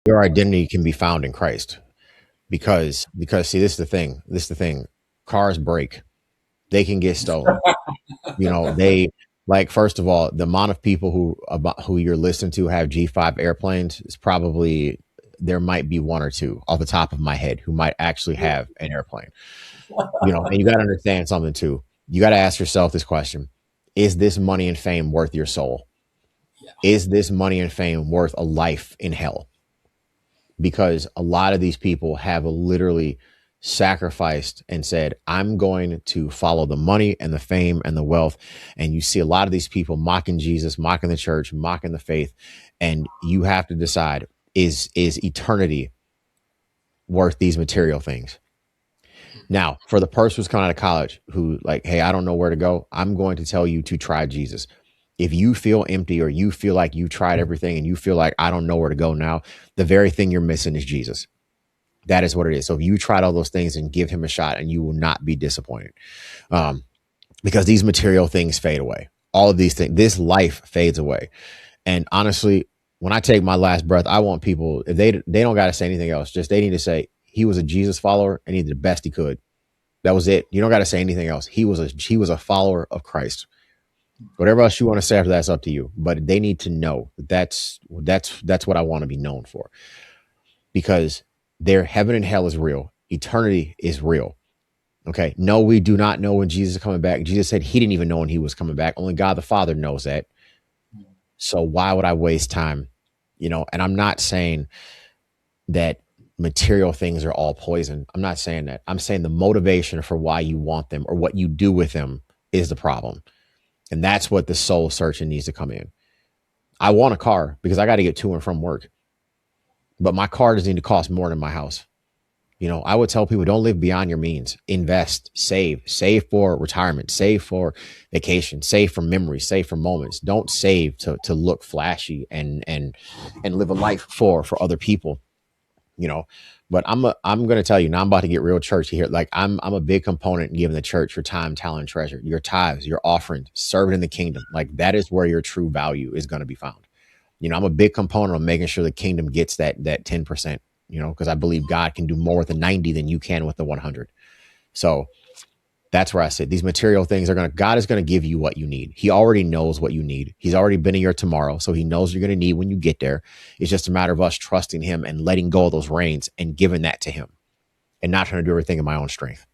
Your identity can be found in Christ because see, this is the thing. Cars break. They can get stolen. They like, first of all, the amount of people who you're listening to have G5 airplanes is probably, there might be one or two off the top of my head who might actually have an airplane. And you got to understand something too. You got to ask yourself this question: is this money and fame worth your soul? Yeah. Is this money and fame worth a life in hell? Because a lot of these people have literally sacrificed and said, I'm going to follow the money and the fame and the wealth. And you see a lot of these people mocking Jesus, mocking the church, mocking the faith. And you have to decide, is eternity worth these material things? Now, for the person who's coming out of college who like, hey, I don't know where to go, I'm going to tell you to try Jesus. If you feel empty or you feel like you tried everything and you feel like I don't know where to go now, the very thing you're missing is Jesus. That is what it is. So if you tried all those things, and give him a shot, and you will not be disappointed, because these material things fade away. All of these things, this life fades away. And honestly, when I take my last breath, I want people, if they don't got to say anything else, just they need to say he was a Jesus follower and he did the best he could. That was it. You don't got to say anything else. He was a follower of Christ. Whatever else you want to say after that's up to you. But they need to know that's what I want to be known for, because their heaven and hell is real. Eternity is real. Okay. No, we do not know when Jesus is coming back. Jesus said he didn't even know when he was coming back. Only God the Father knows that. So why would I waste time? And I'm not saying that material things are all poison. I'm not saying that. I'm saying the motivation for why you want them or what you do with them is the problem. And that's what the soul searching needs to come in. I want a car because I got to get to and from work, but my car doesn't need to cost more than my house. I would tell people, don't live beyond your means. Invest, save for retirement, save for vacation, save for memories, save for moments. Don't save to look flashy and live a life for other people. But I'm going to tell you now, I'm about to get real churchy here. Like I'm a big component in giving the church your time, talent, and treasure, your tithes, your offering, serving in the kingdom. Like that is where your true value is going to be found. I'm a big component of making sure the kingdom gets that 10%, because I believe God can do more with the 90 than you can with the 100. So that's where I said these material things God is going to give you what you need. He already knows what you need. He's already been in your tomorrow. So he knows you're going to need when you get there. It's just a matter of us trusting him and letting go of those reins and giving that to him and not trying to do everything in my own strength.